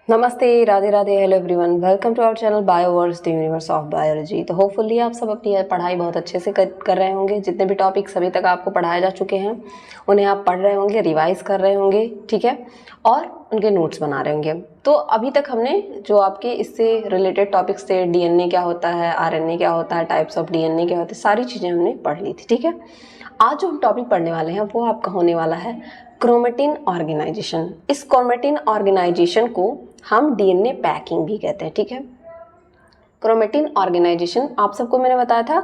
नमस्ते, Radhe Radhe, hello everyone, welcome to our channel Bioverse the universe of biology. तो hopefully आप सब अपनी पढ़ाई बहुत अच्छे से कर रहे होंगे। जितने भी टॉपिक्स अभी तक आपको पढ़ाए जा चुके हैं उन्हें आप पढ़ रहे होंगे, रिवाइज कर रहे होंगे, ठीक है, और उनके नोट्स बना रहे होंगे। तो अभी तक हमने जो आपके इससे रिलेटेड टॉपिक्स थे, डीएनए क्या होता है, आरएनए क्या होता है, टाइप्स ऑफ डीएनए क्या होते हैं, सारी चीज़ें हमने पढ़ ली थी, ठीक है। आज जो हम टॉपिक पढ़ने वाले हैं वो आपका होने वाला है क्रोमेटिन ऑर्गेनाइजेशन। इस क्रोमेटिन ऑर्गेनाइजेशन को हम डीएनए पैकिंग भी कहते हैं, ठीक है। क्रोमेटिन ऑर्गेनाइजेशन आप सबको मैंने बताया था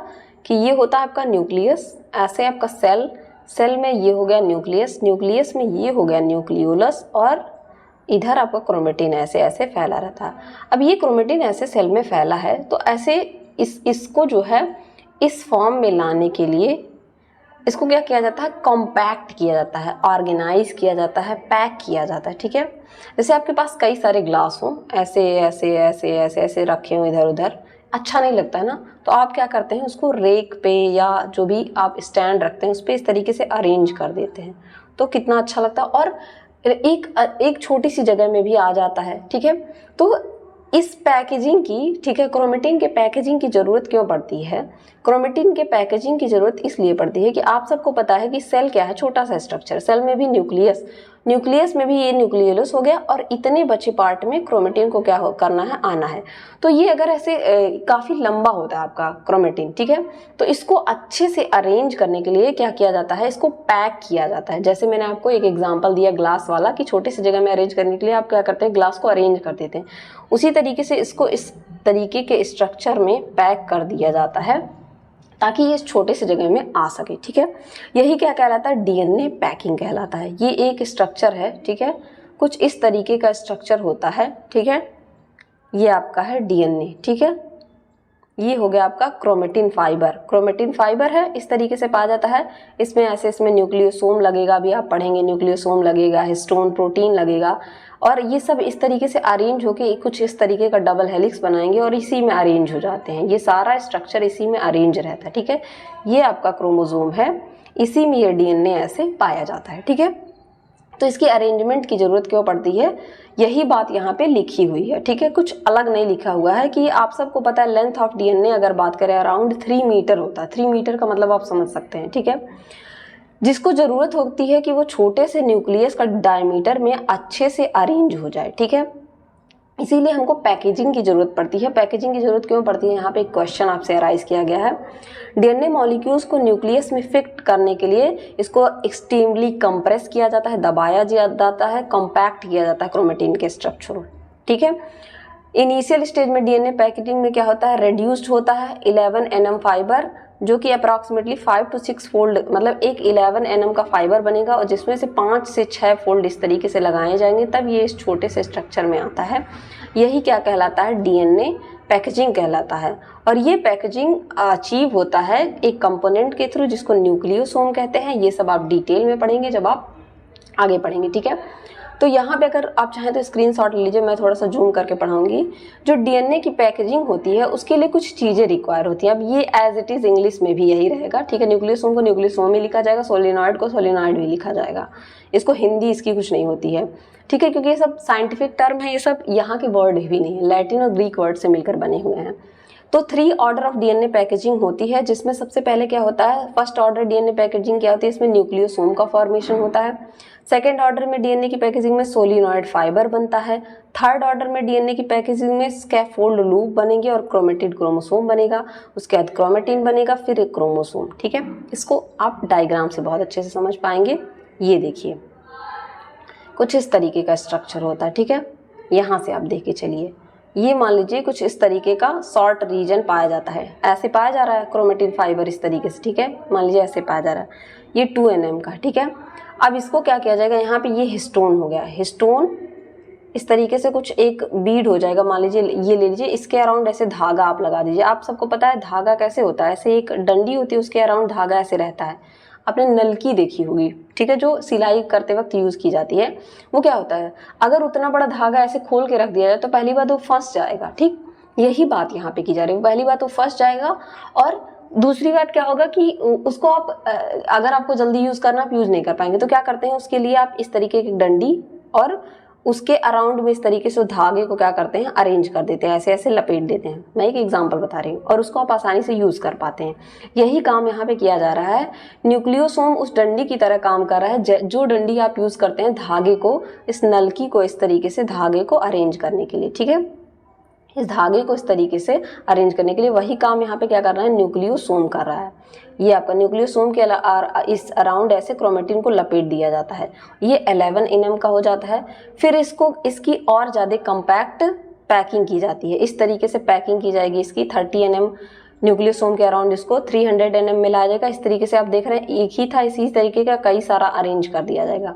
कि ये होता है आपका न्यूक्लियस, ऐसे आपका सेल में ये हो गया न्यूक्लियस, न्यूक्लियस में ये हो गया न्यूक्लियोलस, और इधर आपका क्रोमेटिन ऐसे ऐसे फैला रहता है। अब ये क्रोमेटिन ऐसे सेल में फैला है तो ऐसे इसको जो है इस फॉर्म में लाने के लिए इसको क्या किया जाता है, कॉम्पैक्ट किया जाता है, ऑर्गेनाइज किया जाता है, पैक किया जाता है, ठीक है। जैसे आपके पास कई सारे ग्लास हों, ऐसे ऐसे ऐसे ऐसे ऐसे रखे हों इधर उधर, अच्छा नहीं लगता है ना, तो आप क्या करते हैं उसको रेक पे या जो भी आप स्टैंड रखते हैं उस पर इस तरीके से अरेंज कर देते हैं तो कितना अच्छा लगता है और एक छोटी सी जगह में भी आ जाता है, ठीक है। तो इस पैकेजिंग की, ठीक है, क्रोमेटिन के पैकेजिंग की ज़रूरत क्यों पड़ती है? क्रोमेटिन के पैकेजिंग की ज़रूरत इसलिए पड़ती है कि आप सबको पता है कि सेल क्या है, छोटा सा स्ट्रक्चर, सेल में भी न्यूक्लियस में भी ये न्यूक्लियोलस हो गया और इतने बचे पार्ट में क्रोमेटिन को क्या करना है, आना है। तो ये अगर ऐसे काफ़ी लंबा होता है आपका क्रोमेटिन, ठीक है, तो इसको अच्छे से अरेंज करने के लिए क्या किया जाता है, इसको पैक किया जाता है। जैसे मैंने आपको एक एग्जाम्पल दिया ग्लास वाला कि छोटे से जगह में अरेंज करने के लिए आप क्या करते हैं, ग्लास को अरेंज कर देते हैं, उसी तरीके से इसको इस तरीके के स्ट्रक्चर में पैक कर दिया जाता है ताकि ये इस छोटे से जगह में आ सके, ठीक है। यही क्या कहलाता है, डीएनए पैकिंग कहलाता है। ये एक स्ट्रक्चर है, ठीक है, कुछ इस तरीके का स्ट्रक्चर होता है, ठीक है। ये आपका है डीएनए, ठीक है। ये हो गया आपका क्रोमेटिन फाइबर है, इस तरीके से पाया जाता है। इसमें ऐसे इसमें न्यूक्लियोसोम लगेगा, अभी आप पढ़ेंगे, न्यूक्लियोसोम लगेगा, हिस्टोन प्रोटीन लगेगा, और ये सब इस तरीके से अरेंज होके कुछ इस तरीके का डबल हेलिक्स बनाएंगे और इसी में अरेंज हो जाते हैं। ये सारा स्ट्रक्चर इसी में अरेंज रहता है, ठीक है। ये आपका क्रोमोसोम है, इसी में ये डीएनए ऐसे पाया जाता है, ठीक है। तो इसकी अरेंजमेंट की ज़रूरत क्यों पड़ती है, यही बात यहाँ पे लिखी हुई है, ठीक है। कुछ अलग नहीं लिखा हुआ है कि आप सबको पता है लेंथ ऑफ डीएनए अगर बात करें अराउंड 3 मीटर होता है। 3 मीटर का मतलब आप समझ सकते हैं, ठीक है। जिसको ज़रूरत होती है कि वो छोटे से न्यूक्लियस का डायमीटर में अच्छे से अरेंज हो जाए, ठीक है। इसीलिए हमको पैकेजिंग की ज़रूरत पड़ती है। पैकेजिंग की ज़रूरत क्यों पड़ती है, यहाँ पे एक क्वेश्चन आपसे अराइज किया गया है। डीएनए मॉलिक्यूल्स को न्यूक्लियस में फिट करने के लिए इसको एक्सट्रीमली कंप्रेस किया जाता है, दबाया जाता है, कॉम्पैक्ट किया जाता है क्रोमेटिन के स्ट्रक्चर को, ठीक है। इनिशियल स्टेज में डीएनए पैकेजिंग में क्या होता है, रेड्यूस्ड होता है 11 nm फाइबर, जो कि अप्रॉक्सीमेटली 5 to 6 फोल्ड, मतलब एक 11 nm का फाइबर बनेगा और जिसमें से 5 से 6 फोल्ड इस तरीके से लगाए जाएंगे, तब ये इस छोटे से स्ट्रक्चर में आता है। यही क्या कहलाता है, डीएनए पैकेजिंग कहलाता है। और ये पैकेजिंग अचीव होता है एक कंपोनेंट के थ्रू जिसको न्यूक्लियोसोम कहते हैं। ये सब आप डिटेल में पढ़ेंगे जब आप आगे पढ़ेंगे, ठीक है। तो यहाँ पे अगर आप चाहें तो स्क्रीनशॉट ले लीजिए, मैं थोड़ा सा जूम करके पढ़ाऊंगी। जो डीएनए की पैकेजिंग होती है उसके लिए कुछ चीज़ें रिक्वायर होती हैं। अब ये एज इट इज़ इंग्लिश में भी यही रहेगा, ठीक है। न्यूक्लियोसोम को न्यूक्लियोसोम ही लिखा जाएगा, सोलिनॉइड को सोलिनॉइड भी लिखा जाएगा, इसको हिंदी इसकी कुछ नहीं होती है, ठीक है, क्योंकि ये सब साइंटिफिक टर्म है, ये सब यहाँ के वर्ड भी नहीं है, लैटिन और ग्रीक वर्ड से मिलकर बने हुए हैं। तो 3 ऑर्डर ऑफ डीएनए पैकेजिंग होती है, जिसमें सबसे पहले क्या होता है, फर्स्ट ऑर्डर डीएनए पैकेजिंग क्या होती है, इसमें न्यूक्लियोसोम का फॉर्मेशन होता है। सेकेंड ऑर्डर में डीएनए की पैकेजिंग में सोलिनॉइड फाइबर बनता है। थर्ड ऑर्डर में डीएनए की पैकेजिंग में स्कैफोल्ड लूप बनेंगे और क्रोमेटिड क्रोमोसोम बनेगा, उसके बाद क्रोमेटिन बनेगा, फिर एक क्रोमोसोम, ठीक है। इसको आप डायग्राम से बहुत अच्छे से समझ पाएंगे। ये देखिए कुछ इस तरीके का स्ट्रक्चर होता है, ठीक है। यहाँ से आप देख के चलिए, ये मान लीजिए कुछ इस तरीके का शॉर्ट रीजन पाया जाता है, ऐसे पाया जा रहा है क्रोमेटिन फाइबर इस तरीके से, ठीक है, मान लीजिए ऐसे पाया जा रहा है, ये 2 nm का, ठीक है। अब इसको क्या किया जाएगा, यहाँ पे ये हिस्टोन हो गया, हिस्टोन इस तरीके से कुछ एक बीड हो जाएगा, मान लीजिए ये ले लीजिए, इसके अराउंड ऐसे धागा आप लगा दीजिए। आप सबको पता है धागा कैसे होता है, ऐसे एक डंडी होती है उसके अराउंड धागा ऐसे रहता है, आपने नलकी देखी होगी, ठीक है, जो सिलाई करते वक्त यूज़ की जाती है। वो क्या होता है, अगर उतना बड़ा धागा ऐसे खोल के रख दिया जाए तो पहली बात वो फंस जाएगा, ठीक, यही बात यहाँ पे की जा रही है। पहली बात वो फंस जाएगा और दूसरी बात क्या होगा कि उसको आप अगर आपको जल्दी यूज़ करना, आप यूज़ नहीं कर पाएंगे, तो क्या करते हैं उसके लिए आप इस तरीके की डंडी और उसके अराउंड में इस तरीके से धागे को क्या करते हैं, अरेंज कर देते हैं, ऐसे ऐसे लपेट देते हैं। मैं एक एग्जांपल बता रही हूँ और उसको आप आसानी से यूज कर पाते हैं। यही काम यहाँ पे किया जा रहा है। न्यूक्लियोसोम उस डंडी की तरह काम कर रहा है, जो डंडी आप यूज करते हैं धागे को, इस नलकी को इस तरीके से धागे को अरेंज करने के लिए, ठीक है, इस धागे को इस तरीके से अरेंज करने के लिए वही काम यहाँ पे क्या कर रहा है, न्यूक्लियोसोम कर रहा है। ये आपका न्यूक्लियोसोम के इस अराउंड ऐसे क्रोमेटिन को लपेट दिया जाता है। ये 11 nm का हो जाता है। फिर इसको इसकी और ज़्यादा कम्पैक्ट पैकिंग की जाती है। इस तरीके से पैकिंग की जाएगी इसकी 30 nm न्यूक्लियोसोम के अराउंड इसको 300 nm में लाया जाएगा। इस तरीके से आप देख रहे हैं एक ही था, इसी तरीके का कई सारा अरेंज कर दिया जाएगा।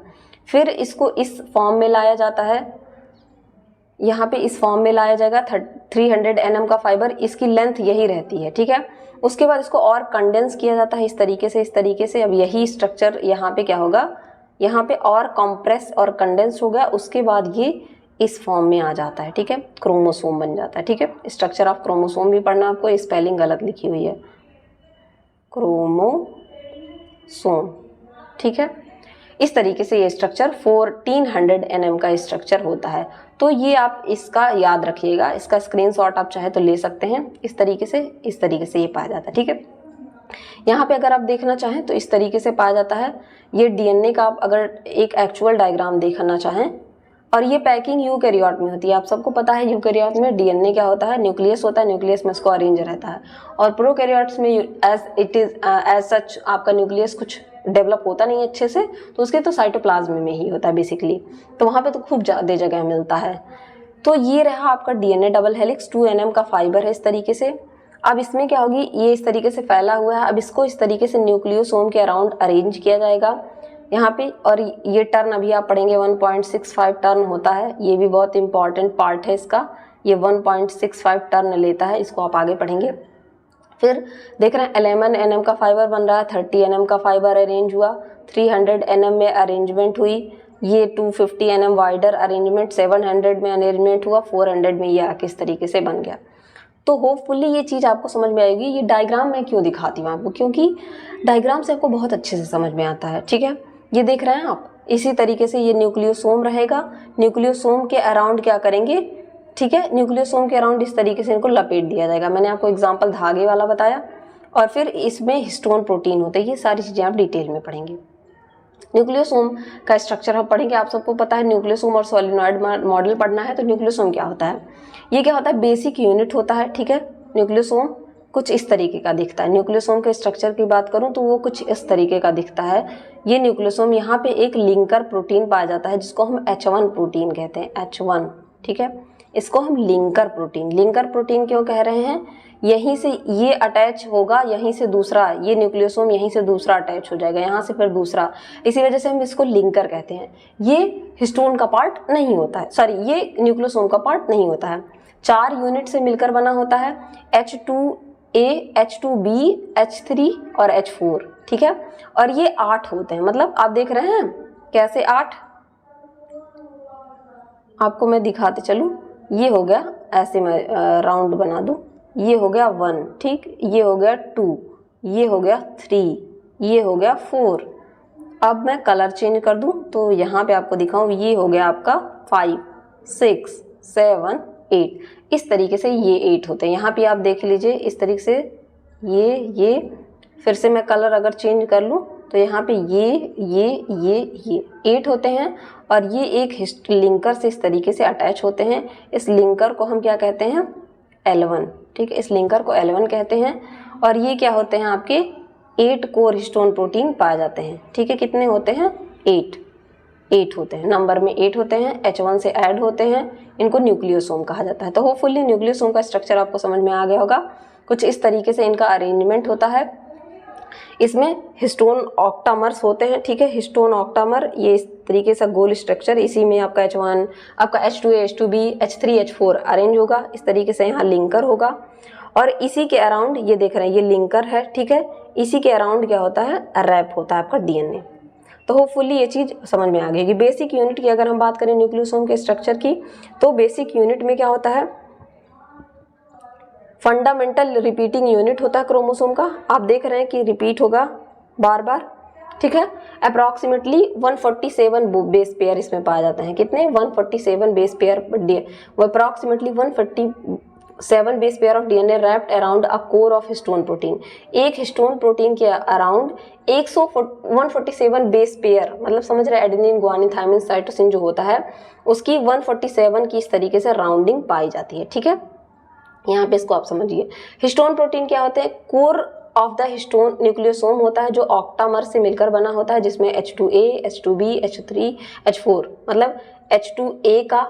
फिर इसको इस फॉर्म में लाया जाता है, यहाँ पे इस फॉर्म में लाया जाएगा। 300 nm का फाइबर, इसकी लेंथ यही रहती है, ठीक है। उसके बाद इसको और कंडेंस किया जाता है इस तरीके से, इस तरीके से। अब यही स्ट्रक्चर यहाँ पे क्या होगा, यहाँ पे और कंप्रेस और कंडेंस हो गया। उसके बाद ये इस फॉर्म में आ जाता है, ठीक है, क्रोमोसोम बन जाता है, ठीक है। स्ट्रक्चर ऑफ क्रोमोसोम भी पढ़ना आपको, स्पेलिंग गलत लिखी हुई है, क्रोमोसोम, ठीक है। इस तरीके से ये स्ट्रक्चर 1400 nm का स्ट्रक्चर होता है। तो ये आप इसका याद रखिएगा, इसका स्क्रीनशॉट आप चाहे तो ले सकते हैं। इस तरीके से ये पाया जाता है, ठीक है। यहाँ पे अगर आप देखना चाहें तो इस तरीके से पाया जाता है। ये डीएनए का आप अगर एक एक्चुअल डायग्राम देखना चाहें, और ये पैकिंग यूकैरियोट में होती है। आप सबको पता है यूकैरियोट में डीएनए क्या होता है, न्यूक्लियस होता है, न्यूक्लियस में इसको अरेंज रहता है। और प्रोकैरियोट्स में एज सच आपका न्यूक्लियस कुछ डेवलप होता नहीं अच्छे से, तो उसके तो साइटोप्लाज्म में ही होता है बेसिकली, तो वहाँ पे तो खूब ज़्यादा जगह मिलता है। तो ये रहा आपका डीएनए डबल हेलिक्स, 2 nm का फाइबर है इस तरीके से। अब इसमें क्या होगी, ये इस तरीके से फैला हुआ है। अब इसको इस तरीके से न्यूक्लियोसोम के अराउंड अरेंज किया जाएगा यहाँ पे। और ये टर्न अभी आप पढ़ेंगे 1.65 टर्न होता है, ये भी बहुत इंपॉर्टेंट पार्ट है इसका। ये 1.65 टर्न लेता है, इसको आप आगे पढ़ेंगे। फिर देख रहे हैं 11 nm का फाइबर बन रहा है, 30 nm का फाइबर अरेंज हुआ, 300 nm में अरेंजमेंट हुई, ये 250 nm वाइडर अरेंजमेंट, 700 में अरेंजमेंट हुआ, 400 में ये किस तरीके से बन गया। तो होपफुली ये चीज़ आपको समझ में आएगी। ये डायग्राम मैं क्यों दिखाती हूँ आपको, क्योंकि डायग्राम से आपको बहुत अच्छे से समझ में आता है, ठीक है। ये देख रहे हैं आप, इसी तरीके से ये न्यूक्लियोसोम रहेगा। न्यूक्लियोसोम के अराउंड क्या करेंगे, ठीक है, न्यूक्लियोसोम के अराउंड इस तरीके से इनको लपेट दिया जाएगा। मैंने आपको एग्जांपल धागे वाला बताया। और फिर इसमें हिस्टोन प्रोटीन होते हैं, ये सारी चीज़ें आप डिटेल में पढ़ेंगे। न्यूक्लियोसोम का स्ट्रक्चर हम पढ़ेंगे। आप सबको पता है न्यूक्लियोसोम और सोलेनॉइड मॉडल पढ़ना है, तो न्यूक्लियोसोम क्या होता है, ये क्या होता है, बेसिक यूनिट होता है, ठीक है। न्यूक्लियोसोम कुछ इस तरीके का दिखता है। न्यूक्लियोसोम के स्ट्रक्चर की बात करूं तो वो कुछ इस तरीके का दिखता है। ये न्यूक्लियोसोम, यहाँ पे एक लिंकर प्रोटीन पाया जाता है जिसको हम H1 प्रोटीन कहते हैं, H1, ठीक है। इसको हम लिंकर प्रोटीन क्यों कह रहे हैं, यहीं से ये अटैच होगा, यहीं से दूसरा, ये न्यूक्लियोसोम यहीं से दूसरा अटैच हो जाएगा, यहाँ से फिर दूसरा, इसी वजह से हम इसको लिंकर कहते हैं। ये हिस्टोन का पार्ट नहीं होता है, सॉरी, ये न्यूक्लियोसोम का पार्ट नहीं होता है। 4 यूनिट से मिलकर बना होता है, H2A, H2B, H3 और H4, ठीक है। और ये 8 होते हैं, मतलब आप देख रहे हैं कैसे 8, आपको मैं दिखाते चलूँ। ये हो गया, ऐसे मैं राउंड बना दूँ, ये हो गया 1, ठीक, ये हो गया 2, ये हो गया 3, ये हो गया 4। अब मैं कलर चेंज कर दूँ तो यहाँ पे आपको दिखाऊँ, ये हो गया आपका 5, 6, 7, 8। इस तरीके से ये 8 होते हैं। यहाँ पे आप देख लीजिए इस तरीके से, ये फिर से मैं कलर अगर चेंज कर लूँ तो यहाँ पे ये 8 होते हैं। और ये एक लिंकर से इस तरीके से अटैच होते हैं। इस लिंकर को हम क्या कहते हैं, L1, ठीक है, इस लिंकर को L1 कहते हैं। और ये क्या होते हैं, आपके 8 कोर हिस्टोन प्रोटीन पाए जाते हैं, ठीक है। कितने होते हैं, 8 होते हैं, नंबर में 8 होते हैं, H1 से ऐड होते हैं, इनको न्यूक्लियोसोम कहा जाता है। तो होपफुली न्यूक्लियोसोम का स्ट्रक्चर आपको समझ में आ गया होगा। कुछ इस तरीके से इनका अरेंजमेंट होता है। इसमें हिस्टोन ऑक्टामर्स होते हैं, ठीक है। हिस्टोन ऑक्टामर, ये इस तरीके से गोल स्ट्रक्चर, इसी में आपका H1, आपका H2A, H2B, H3, H4 arrange होगा। इस तरीके से यहाँ लिंकर होगा। और इसी के अराउंड ये देख रहे हैं, ये लिंकर है, ठीक है। इसी के अराउंड क्या होता है, रैप होता है आपका डीएनए। तो होपफुली ये चीज़ समझ में आ गई कि बेसिक यूनिट की अगर हम बात करें न्यूक्लियोसोम के स्ट्रक्चर की, तो बेसिक यूनिट में क्या होता है, फंडामेंटल रिपीटिंग यूनिट होता है क्रोमोसोम का। आप देख रहे हैं कि रिपीट होगा बार बार। ठीक है। अप्रॉक्सीमेटली 147 बेस पेयर इसमें पाए जाते हैं। कितने? 147 बेस पेयर, वो approximately 147 base pair of DNA wrapped around a core of histone protein. एक हिस्टोन प्रोटीन के अराउंड 147 बेस पेयर, मतलब समझ रहे, एडेनिन, गुआनिन, थायमिन, साइटोसिन जो होता है उसकी 147 की इस तरीके से राउंडिंग पाई जाती है। ठीक है, यहाँ पे इसको आप समझिए। हिस्टोन प्रोटीन क्या होते हैं? Core of the histone nucleosome होता है जो ऑक्टामर से मिलकर बना होता है, जिसमें H2A, H2B, H3, H4, मतलब H2A का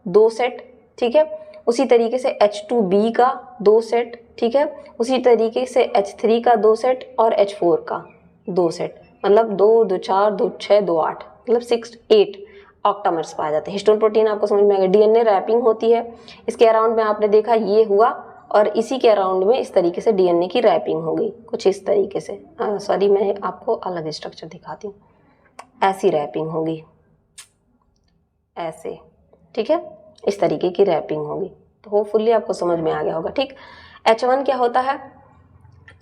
2 सेट, ठीक है, उसी तरीके से H2B का 2 सेट, ठीक है, उसी तरीके से H3 का 2 सेट और H4 का 2 सेट, मतलब 2, 2, 4, 2, 6, 2, 8, मतलब 6, 8 ऑक्टामर्स पाए जाते हैं। हिस्टोन प्रोटीन आपको समझ में आ गया। डीएनए रैपिंग होती है, इसके अराउंड में आपने देखा ये हुआ और इसी के अराउंड में इस तरीके से डीएनए की रैपिंग हो गई, कुछ इस तरीके से। सॉरी, मैं आपको अलग स्ट्रक्चर दिखाती हूँ। ऐसी रैपिंग होगी, ऐसे, ठीक है, इस तरीके की रैपिंग होगी। तो होपफुली आपको समझ में आ गया होगा। ठीक, H1 क्या होता है?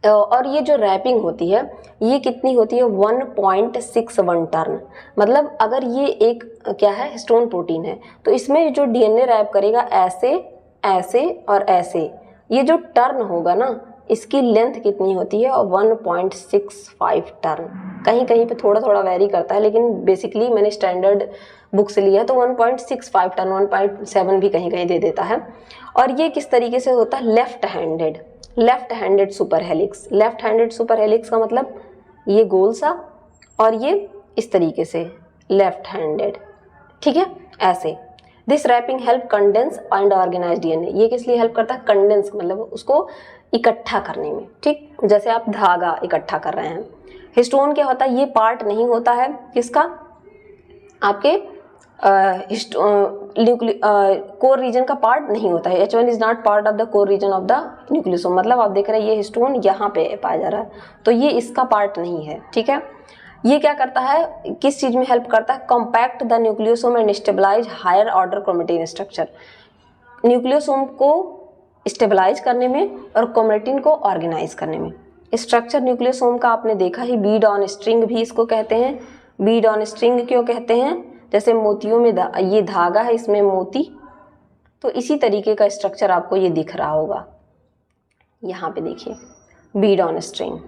और ये जो रैपिंग होती है ये कितनी होती है? 1.61 टर्न। मतलब अगर ये एक क्या है, हिस्टोन प्रोटीन है, तो इसमें जो डीएनए रैप करेगा ऐसे, ऐसे और ऐसे, ये जो टर्न होगा ना, इसकी लेंथ कितनी होती है? 1.65 टर्न। कहीं कहीं पे थोड़ा थोड़ा वेरी करता है, लेकिन बेसिकली मैंने स्टैंडर्ड बुक से लिया है तो 1.65 टर्न, 1.7 भी कहीं कहीं दे देता है। और ये किस तरीके से होता है? Left handed super helix. Left handed super helix का मतलब ये गोल सा और ये इस तरीके से लेफ्ट हैंडेड, ठीक है, ऐसे। This wrapping help condense and organise DNA. ये किस लिए हेल्प करता है? कंडेंस मतलब उसको इकट्ठा करने में, ठीक, जैसे आप धागा इकट्ठा कर रहे हैं। हिस्टोन क्या होता है? ये पार्ट नहीं होता है किसका? आपके कोर रीजन का पार्ट नहीं होता है। H1 is not part of the core region of the nucleosome. मतलब आप देख रहे हैं ये हिस्टोन यहाँ पे पाया जा रहा है, तो ये इसका पार्ट नहीं है, ठीक है। ये क्या करता है, किस चीज में हेल्प करता है? Compact the nucleosome and stabilise higher order chromatin structure. Nucleosome को स्टेबलाइज करने में और क्रोमेटिन को ऑर्गेनाइज करने में। स्ट्रक्चर न्यूक्लियोसोम का आपने देखा ही, बीड ऑन स्ट्रिंग भी इसको कहते हैं। बीड ऑन स्ट्रिंग क्यों कहते हैं? जैसे मोतियों में ये धागा है, इसमें मोती, तो इसी तरीके का स्ट्रक्चर आपको ये दिख रहा होगा। यहाँ पे देखिए, बीड ऑन स्ट्रिंग,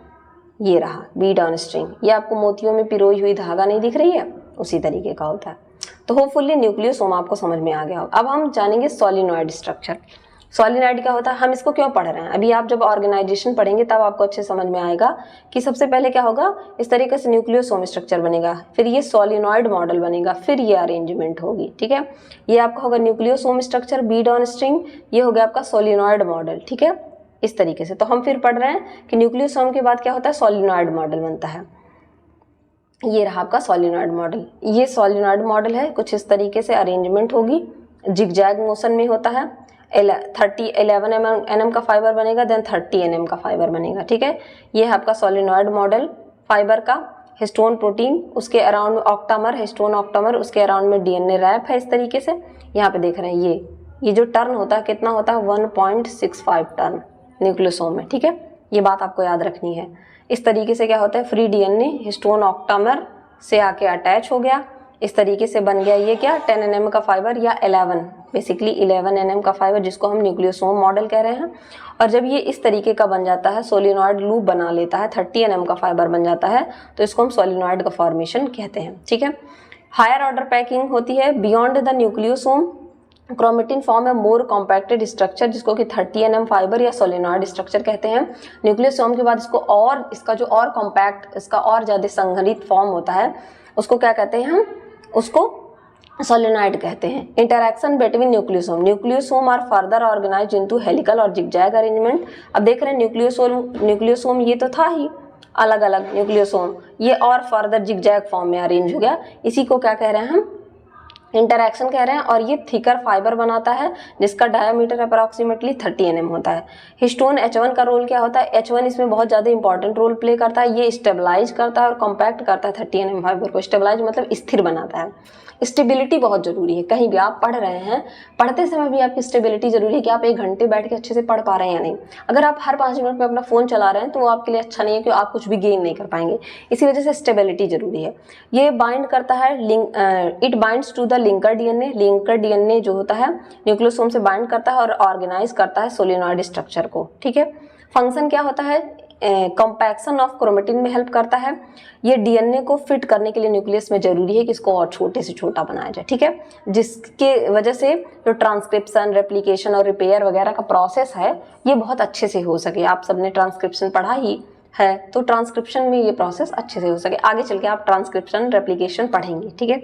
ये रहा बीड ऑन स्ट्रिंग। ये आपको मोतियों में पिरोई हुई धागा नहीं दिख रही है? उसी तरीके का होता है। तो होपफुली न्यूक्लियोसोम आपको समझ में आ गया होगा। अब हम जानेंगे सोलिनॉइड स्ट्रक्चर। सोलिनॉइड क्या होता है, हम इसको क्यों पढ़ रहे हैं? अभी आप जब ऑर्गेनाइजेशन पढ़ेंगे तब आपको अच्छे समझ में आएगा कि सबसे पहले क्या होगा, इस तरीके से न्यूक्लियोसोम स्ट्रक्चर बनेगा, फिर ये सोलिनॉइड मॉडल बनेगा, फिर ये अरेंजमेंट होगी, ठीक है। ये आपका होगा nucleosome structure, Beed on string, ये हो गया आपका सोलिनॉइड मॉडल, ठीक है, इस तरीके से। तो हम फिर पढ़ रहे हैं कि न्यूक्लियोसोम के बाद क्या होता है, सोलिनॉइड मॉडल बनता है। ये रहा आपका सोलिनॉइड मॉडल। ये सोलिनॉइड मॉडल है, कुछ इस तरीके से अरेंजमेंट होगी, जिगजैग मोशन में होता है। 11 nm का फाइबर बनेगा, देन 30 nm का फाइबर बनेगा, ठीक है। ये है आपका सोलिनॉइड मॉडल फाइबर का। हिस्टोन प्रोटीन, उसके अराउंड ऑक्टामर, हिस्टोन ऑक्टामर, उसके अराउंड में डीएनए रैप है इस तरीके से। यहाँ पे देख रहे हैं ये जो टर्न होता है कितना होता है, 1.65 टर्न न्यूक्लियोसोम में, ठीक है। ये बात आपको याद रखनी है। इस तरीके से क्या होता है, फ्री डीएनए हिस्टोन ऑक्टामर से आके अटैच हो गया, इस तरीके से बन गया ये क्या, 10 nm का फाइबर या 11, बेसिकली 11 nm का फाइबर, जिसको हम न्यूक्लियोसोम मॉडल कह रहे हैं। और जब ये इस तरीके का बन जाता है, सोलिनॉइड लूप बना लेता है, 30 nm का फाइबर बन जाता है, तो इसको हम सोलिनॉइड का फॉर्मेशन कहते हैं, ठीक है। हायर ऑर्डर पैकिंग होती है beyond the nucleosome, chromatin form है मोर कॉम्पैक्टेड स्ट्रक्चर, जिसको कि 30 nm फाइबर या सोलिनॉइड स्ट्रक्चर कहते हैं। न्यूक्लियोसोम के बाद इसको और, इसका जो और कॉम्पैक्ट, इसका और ज़्यादा संघनित फॉर्म होता है, उसको क्या कहते हैं हम, उसको सोलिनॉइड कहते हैं। Interaction between nucleosome are further organised into helical और जिगजैग अरेंजमेंट। अब देख रहे हैं न्यूक्लियोसोम ये तो था ही अलग अलग न्यूक्लियोसोम, ये और फर्दर जिगजैग फॉर्म में अरेंज हो गया। इसी को क्या कह रहे हैं हम, इंटरैक्शन कह रहे हैं, और ये थिकर फाइबर बनाता है जिसका डायमीटर अप्रॉक्सीमेटली 30 nm होता है। हिस्टोन H1 का रोल क्या होता है? H1 इसमें बहुत ज़्यादा इंपॉर्टेंट रोल प्ले करता है। ये स्टेबलाइज करता है और कॉम्पैक्ट करता है 30 nm फाइबर को। स्टेबलाइज मतलब स्थिर बनाता है। स्टेबिलिटी बहुत ज़रूरी है। कहीं भी आप पढ़ रहे हैं, पढ़ते समय भी आपकी स्टेबिलिटी ज़रूरी है कि आप 1 घंटे बैठ के अच्छे से पढ़ पा रहे हैं या नहीं। अगर आप हर 5 मिनट में अपना फ़ोन चला रहे हैं तो वो आपके लिए अच्छा नहीं है, क्योंकि आप कुछ भी गेन नहीं कर पाएंगे। इसी वजह से स्टेबिलिटी ज़रूरी है। ये बाइंड करता है it binds to the linker DNA. Linker DNA जो होता है न्यूक्लियोसोम से बाइंड करता है और ऑर्गेनाइज करता है सोलिनॉइड स्ट्रक्चर को। ठीक है, फंक्शन क्या होता है? कंपैक्शन ऑफ क्रोमेटिन में हेल्प करता है। ये डीएनए को फिट करने के लिए न्यूक्लियस में जरूरी है कि इसको और छोटे से छोटा बनाया जाए। ठीक है, जिसके वजह से जो ट्रांसक्रिप्शन, रेप्लिकेशन और रिपेयर वगैरह का प्रोसेस है ये बहुत अच्छे से हो सके। आप सबने ट्रांसक्रिप्शन पढ़ा ही है, तो ट्रांसक्रिप्शन में ये प्रोसेस अच्छे से हो सके। आगे चल के आप ट्रांसक्रिप्शन, रेप्लिकेशन पढ़ेंगे। ठीक है,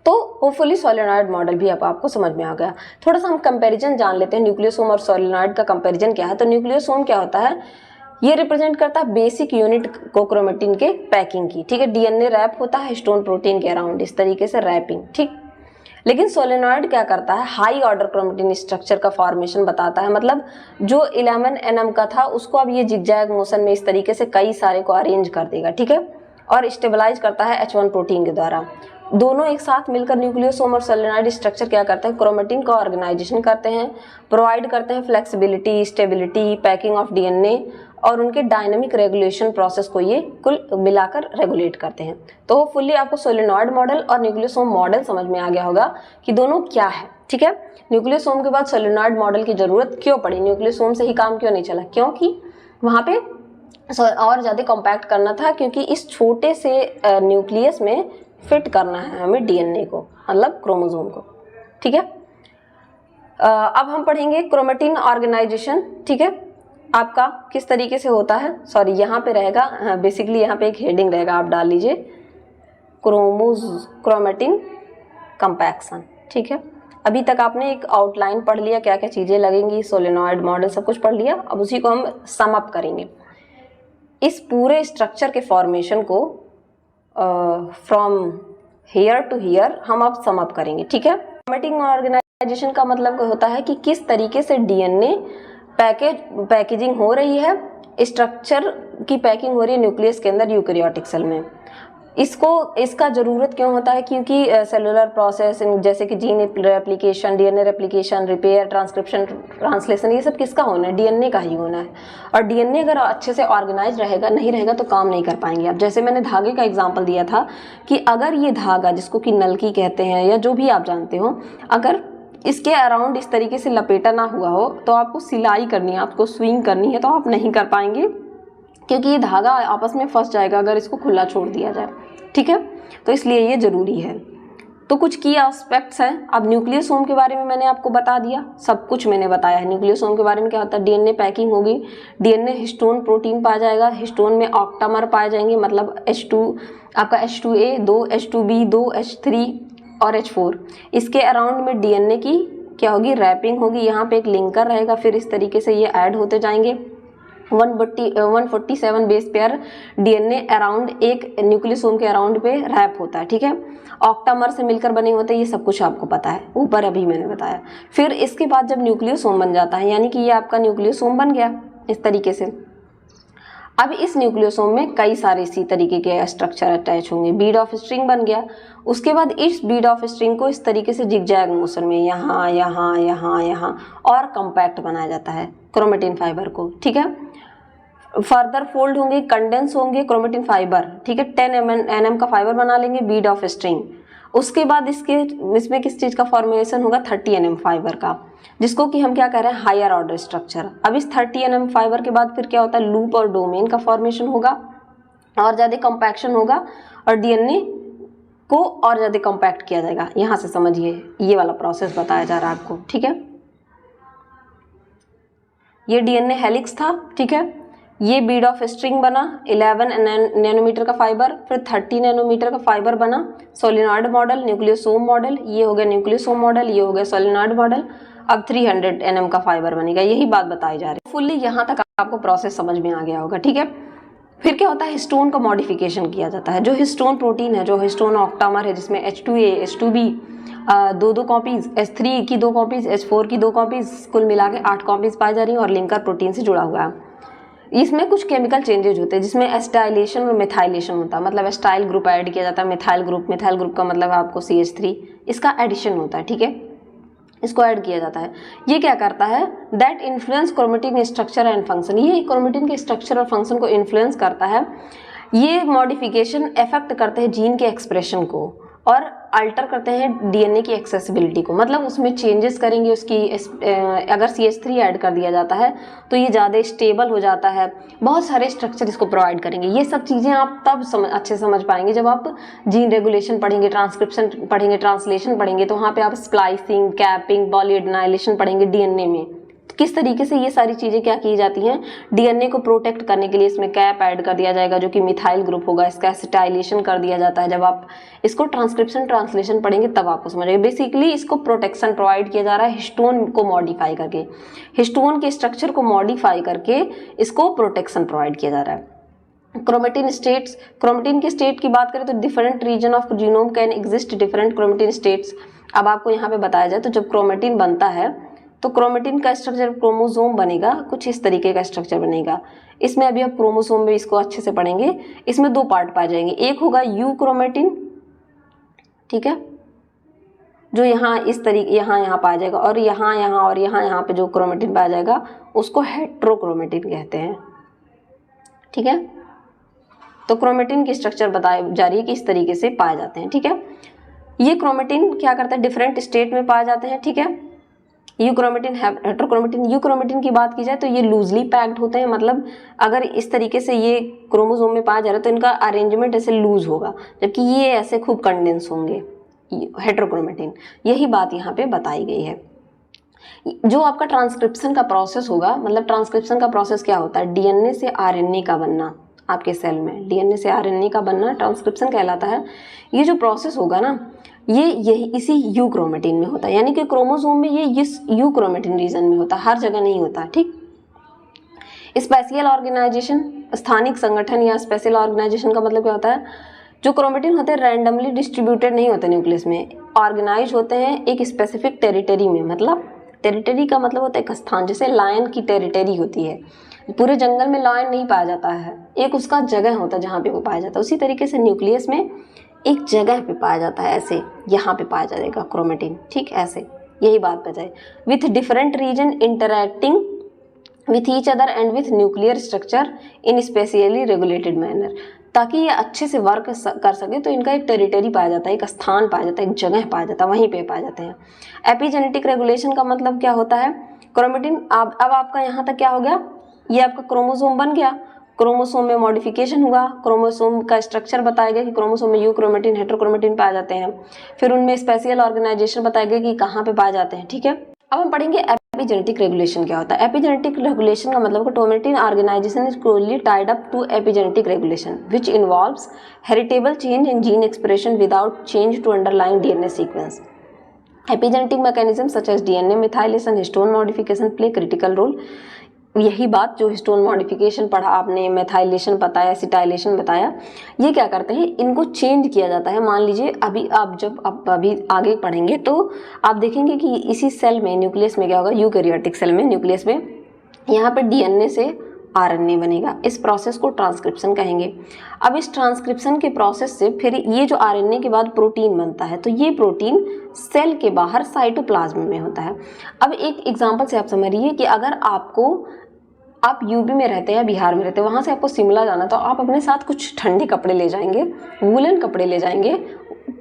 तो होपफुली सोलेनॉइड मॉडल भी अब आपको समझ में आ गया। थोड़ा सा हम कंपैरिजन जान लेते हैं न्यूक्लियोसोम और सोलेनॉइड का कंपैरिजन क्या है। तो न्यूक्लियोसोम क्या होता है? ये रिप्रेजेंट करता है बेसिक यूनिट को क्रोमेटिन के पैकिंग की। ठीक है, डीएनए रैप होता है हिस्टोन प्रोटीन के अराउंड, इस तरीके से रैपिंग। ठीक, लेकिन सोलेनॉइड क्या करता है? हाई ऑर्डर क्रोमेटिन स्ट्रक्चर का फॉर्मेशन बताता है। मतलब जो 11 nm का था उसको अब ये जिगजैग मोशन में इस तरीके से कई सारे को अरेंज कर देगा। ठीक है, और स्टेबलाइज करता है H1 प्रोटीन के द्वारा। दोनों एक साथ मिलकर न्यूक्लियोसोम और सोलेनॉइड स्ट्रक्चर क्या करते हैं? क्रोमेटिन का ऑर्गेनाइजेशन करते हैं, प्रोवाइड करते हैं flexibility, stability, packing of DNA और उनके डायनामिक रेगुलेशन प्रोसेस को ये कुल मिलाकर रेगुलेट करते हैं। तो फुल्ली आपको सोलेनॉइड मॉडल और न्यूक्लियोसोम मॉडल समझ में आ गया होगा कि दोनों क्या है। ठीक है, न्यूक्लियोसोम के बाद सोलेनॉइड मॉडल की जरूरत क्यों पड़ी? न्यूक्लियोसोम से ही काम क्यों नहीं चला? क्योंकि वहाँ पे और ज़्यादा कॉम्पैक्ट करना था, क्योंकि इस छोटे से न्यूक्लियस में फिट करना है हमें डीएनए को, मतलब क्रोमोसोम को। ठीक है, अब हम पढ़ेंगे क्रोमेटिन ऑर्गेनाइजेशन। ठीक है, आपका किस तरीके से होता है? सॉरी, यहाँ पे रहेगा, बेसिकली यहाँ पे एक हेडिंग रहेगा, आप डाल लीजिए क्रोमेटिन कंपैक्शन। ठीक है, अभी तक आपने एक आउटलाइन पढ़ लिया, क्या क्या चीज़ें लगेंगी, सोलेनॉइड मॉडल सब कुछ पढ़ लिया। अब उसी को हम सम अप करेंगे। इस पूरे स्ट्रक्चर के फॉर्मेशन को फ्रॉम हेयर टू हेयर हम अब सम अप करेंगे। ठीक है, क्रोमेटिन ऑर्गेनाइजेशन का मतलब होता है कि किस तरीके से डीएनए पैकेजिंग हो रही है, स्ट्रक्चर की पैकिंग हो रही है न्यूक्लियस के अंदर यूकैरियोटिक सेल में। इसका ज़रूरत क्यों होता है? क्योंकि सेलुलर प्रोसेस जैसे कि gene replication, DNA replication, repair, transcription, translation, ये सब किसका होना है? डीएनए का ही होना है। और डीएनए अगर अच्छे से ऑर्गेनाइज रहेगा, नहीं रहेगा तो काम नहीं कर पाएंगे आप। जैसे मैंने धागे का एग्जाम्पल दिया था कि अगर ये धागा, जिसको कि नलकी कहते हैं या जो भी आप जानते हो, अगर इसके अराउंड इस तरीके से लपेटा ना हुआ हो तो आपको सिलाई करनी है, आपको स्विंग करनी है, तो आप नहीं कर पाएंगे, क्योंकि ये धागा आपस में फंस जाएगा अगर इसको खुला छोड़ दिया जाए। ठीक है, तो इसलिए ये ज़रूरी है। तो कुछ की एस्पेक्ट्स हैं। अब न्यूक्लियोसोम के बारे में मैंने आपको बता दिया, सब कुछ मैंने बताया है। न्यूक्लियोसोम के बारे में क्या होता है? डीएनए पैकिंग होगी, डीएनए हिस्टोन प्रोटीन पाया जाएगा, हिस्टोन में ऑक्टामर पाए जाएंगे, मतलब H2 आपका H2A, 2 H2B, 2 H3 और H4। इसके अराउंड में डीएनए की क्या होगी? रैपिंग होगी। यहाँ पे एक लिंकर रहेगा, फिर इस तरीके से ये ऐड होते जाएंगे। 147 बेस पेयर डीएनए अराउंड एक न्यूक्लियोसोम के अराउंड पे रैप होता है। ठीक है, ऑक्टामर से मिलकर बने होते हैं, ये सब कुछ आपको पता है, ऊपर अभी मैंने बताया। फिर इसके बाद जब न्यूक्लियोसोम बन जाता है, यानी कि ये आपका न्यूक्लियोसोम बन गया इस तरीके से। अब इस न्यूक्लियोसोम में कई सारे इसी तरीके के स्ट्रक्चर अटैच होंगे। बीड ऑफ स्ट्रिंग बन गया। उसके बाद इस बीड ऑफ स्ट्रिंग को इस तरीके से जिगजैग मोशन में यहाँ यहाँ यहाँ यहाँ और कॉम्पैक्ट बनाया जाता है क्रोमेटिन फाइबर को। ठीक है, फर्दर फोल्ड होंगे, कंडेंस होंगे क्रोमेटिन फाइबर। ठीक है, 10 nm का फाइबर बना लेंगे बीड ऑफ स्ट्रिंग। उसके बाद इसमें किस चीज़ का फॉर्मेशन होगा? 30 nm फाइबर का, जिसको कि हम क्या कह रहे हैं? Higher order structure. अब इस 30 nm फाइबर के बाद फिर क्या होता है? लूप और डोमेन का फॉर्मेशन होगा, और ज़्यादा कॉम्पैक्शन होगा और डीएनए को और ज़्यादा कॉम्पैक्ट किया जाएगा। यहाँ से समझिए, ये वाला प्रोसेस बताया जा रहा है आपको। ठीक है, ये डीएनए हेलिक्स था। ठीक है, ये बीड ऑफ स्ट्रिंग बना, 11 नैनोमीटर का फाइबर, फिर 30 नैनोमीटर का फाइबर बना। सोलेनॉइड मॉडल, न्यूक्लियोसोम मॉडल, ये हो गया न्यूक्लियोसोम मॉडल, ये हो गया सोलेनॉइड मॉडल। अब 300 nm का फाइबर बनेगा। यही बात बताई जा रही है। फुल्ली यहाँ तक आपको प्रोसेस समझ में आ गया होगा। ठीक है, फिर क्या होता है, हिस्टोन का मॉडिफिकेशन किया जाता है। जो हिस्टोन प्रोटीन है, जो हिस्टोन ऑक्टामर है, जिसमें H2A H2B दो कॉपीज, H3 की 2 कॉपीज, H4 की 2 कॉपीज, कुल मिला के 8 कॉपीज पाई जा रही हैं और लिंकर प्रोटीन से जुड़ा हुआ है। इसमें कुछ केमिकल चेंजेज होते हैं जिसमें एस्टाइलेशन और मिथाइलेशन होता है, मतलब एस्टाइल ग्रुप ऐड किया जाता है, मिथाइल ग्रुप का मतलब है आपको CH3, इसका एडिशन होता है, ठीक है, इसको ऐड किया जाता है। ये क्या करता है, that influence chromatin structure and function, ये क्रोमेटिन के स्ट्रक्चर और फंक्शन को इन्फ्लुएंस करता है। ये मॉडिफिकेशन इफेक्ट करते हैं जीन के एक्सप्रेशन को और अल्टर करते हैं डीएनए की एक्सेसिबिलिटी को, मतलब उसमें चेंजेस करेंगे उसकी। अगर CH3 ऐड कर दिया जाता है तो ये ज़्यादा स्टेबल हो जाता है, बहुत सारे स्ट्रक्चर इसको प्रोवाइड करेंगे। ये सब चीज़ें आप तब अच्छे समझ पाएंगे जब आप जीन रेगुलेशन पढ़ेंगे, ट्रांसक्रिप्शन पढ़ेंगे, ट्रांसलेशन पढ़ेंगे, तो वहाँ पे आप स्प्लाइसिंग, कैपिंग, पॉलीएडेनाइलेशन पढ़ेंगे डीएनए में, किस तरीके से ये सारी चीज़ें क्या की जाती हैं, डीएनए को प्रोटेक्ट करने के लिए इसमें कैप ऐड कर दिया जाएगा जो कि मिथाइल ग्रुप होगा, इसका एसिटाइलेशन कर दिया जाता है। जब आप इसको ट्रांसक्रिप्शन ट्रांसलेशन पढ़ेंगे तब आपको समझेगा। बेसिकली इसको प्रोटेक्शन प्रोवाइड किया जा रहा है हिस्टोन को मॉडिफाई करके, हिस्टोन के स्ट्रक्चर को मॉडिफाई करके इसको प्रोटेक्शन प्रोवाइड किया जा रहा है। क्रोमेटिन स्टेट्स, क्रोमेटिन के स्टेट की बात करें तो different region of genome can exist different chromatin states. अब आपको यहाँ पे बताया जाए तो जब क्रोमेटिन बनता है तो क्रोमेटिन का स्ट्रक्चर, क्रोमोसोम बनेगा, कुछ इस तरीके का स्ट्रक्चर बनेगा। इसमें अभी आप क्रोमोसोम में इसको अच्छे से पढ़ेंगे। इसमें 2 पार्ट पाए जाएंगे, एक होगा यू क्रोमेटिन, ठीक है, जो यहाँ इस तरीके यहाँ पाया जाएगा, और यहाँ और यहाँ पे जो क्रोमेटिन पाया जाएगा उसको हेट्रोक्रोमेटिन कहते हैं, ठीक है। तो क्रोमेटिन की स्ट्रक्चर बताई जा रही है कि इस तरीके से पाए जाते हैं, ठीक है। ये क्रोमेटिन क्या करता है, डिफरेंट स्टेट में पाए जाते हैं, ठीक है। यूक्रोमेटिन, हेट्रोक्रोमेटिन, यूक्रोमेटिन की बात की जाए तो ये लूजली पैक्ड होते हैं, मतलब अगर इस तरीके से ये क्रोमोसोम में पाया जा रहा है तो इनका अरेंजमेंट ऐसे लूज होगा, जबकि ये ऐसे खूब कंडेंस होंगे हेट्रोक्रोमेटिन। यही बात यहाँ पे बताई गई है। जो आपका ट्रांसक्रिप्शन का प्रोसेस होगा, मतलब ट्रांसक्रिप्शन का प्रोसेस क्या होता है, डीएनए से आरएनए का बनना, आपके सेल में डीएनए से आरएनए का बनना ट्रांसक्रिप्शन कहलाता है। ये जो प्रोसेस होगा ना, यही इसी यू क्रोमेटिन में होता है, यानी कि क्रोमोसोम में ये इस यू क्रोमेटिन रीजन में होता है, हर जगह नहीं होता, ठीक। स्पेशल ऑर्गेनाइजेशन, स्थानिक संगठन या स्पेशल ऑर्गेनाइजेशन का मतलब क्या होता है, जो क्रोमेटिन होते हैं रैंडमली डिस्ट्रीब्यूटेड नहीं होते न्यूक्लियस में, ऑर्गेनाइज होते हैं एक स्पेसिफिक टेरिटरी में। मतलब टेरिटरी का मतलब होता है एक स्थान, जैसे लायन की टेरिटरी होती है, पूरे जंगल में लायन नहीं पाया जाता है, एक उसका जगह होता है जहाँ पे वो पाया जाता है। उसी तरीके से न्यूक्लियस में एक जगह पे पाया जाता है, ऐसे यहाँ पे पाया जाएगा क्रोमेटिन, ठीक, ऐसे, यही बात बताए। With different region interacting with each other and with nuclear structure in specially regulated manner, ताकि ये अच्छे से वर्क कर सके तो इनका एक टेरिटरी पाया जाता है, एक स्थान पाया जाता है, एक जगह पाया जाता है, वहीं पे पाए जाते हैं। एपिजेनेटिक रेगुलेशन का मतलब क्या होता है, क्रोमेटिन अब आपका यहाँ तक क्या हो गया, ये आपका क्रोमोसोम बन गया, क्रोमोसोम में मॉडिफिकेशन हुआ, क्रोमोसोम का स्ट्रक्चर बताया गया कि क्रोमोसोम में यू क्रोमेटिन, हेट्रोक्रोमेटिन पाए जाते हैं, फिर उनमें स्पेशल ऑर्गेनाइजेशन बताया गया कि कहाँ पे पाए जाते हैं, ठीक है। अब हम पढ़ेंगे एपिजेनेटिक रेगुलेशन क्या होता है। एपिजेनेटिक रेगुलेशन का मतलब chromatin organization is closely tied up to epigenetic regulation which involves heritable change in gene expression without change to underlying DNA sequence. Epigenetic mechanism such as DNA methylation, histone modification play critical role. यही बात जो histone modification पढ़ा आपने, methylation बताया, acetylation बताया, ये क्या करते हैं, इनको चेंज किया जाता है। मान लीजिए अभी आप जब आप अभी आगे पढ़ेंगे तो आप देखेंगे कि इसी सेल में, न्यूक्लियस में क्या होगा, यूकैरियोटिक सेल में, न्यूक्लियस में यहाँ पर डीएनए से आरएनए बनेगा, इस प्रोसेस को ट्रांसक्रिप्शन कहेंगे। अब इस ट्रांसक्रिप्शन के प्रोसेस से फिर ये जो आरएनए के बाद प्रोटीन बनता है, तो ये प्रोटीन सेल के बाहर साइटोप्लाज्म में होता है। अब एक एग्जांपल से आप समझिए कि अगर आप यूपी में रहते हैं या बिहार में रहते हैं, वहाँ से आपको शिमला जाना, तो आप अपने साथ कुछ ठंडे कपड़े ले जाएंगे, वूलन कपड़े ले जाएंगे,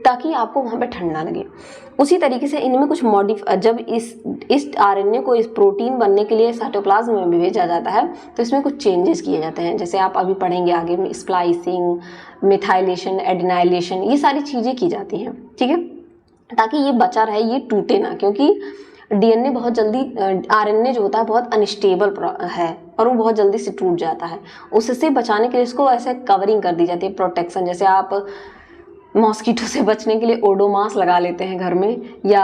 ताकि आपको वहाँ पे ठंड ना लगे। उसी तरीके से इनमें कुछ जब इस आरएनए को इस प्रोटीन बनने के लिए साइटोप्लाज्म में भेजा जाता है तो इसमें कुछ चेंजेस किए जाते हैं, जैसे आप अभी पढ़ेंगे आगे में, स्प्लाइसिंग, मिथाइलेशन, एडिनाइलेशन, ये सारी चीज़ें की जाती हैं, ठीक है, ताकि ये बचा रहे, ये टूटे ना, क्योंकि डीएनए बहुत जल्दी, आरएनए जो होता है बहुत अनस्टेबल है और वो बहुत जल्दी से टूट जाता है। उससे बचाने के लिए इसको ऐसे कवरिंग कर दी जाती है, प्रोटेक्शन। जैसे आप मॉस्किटो से बचने के लिए ओडोमास लगा लेते हैं घर में, या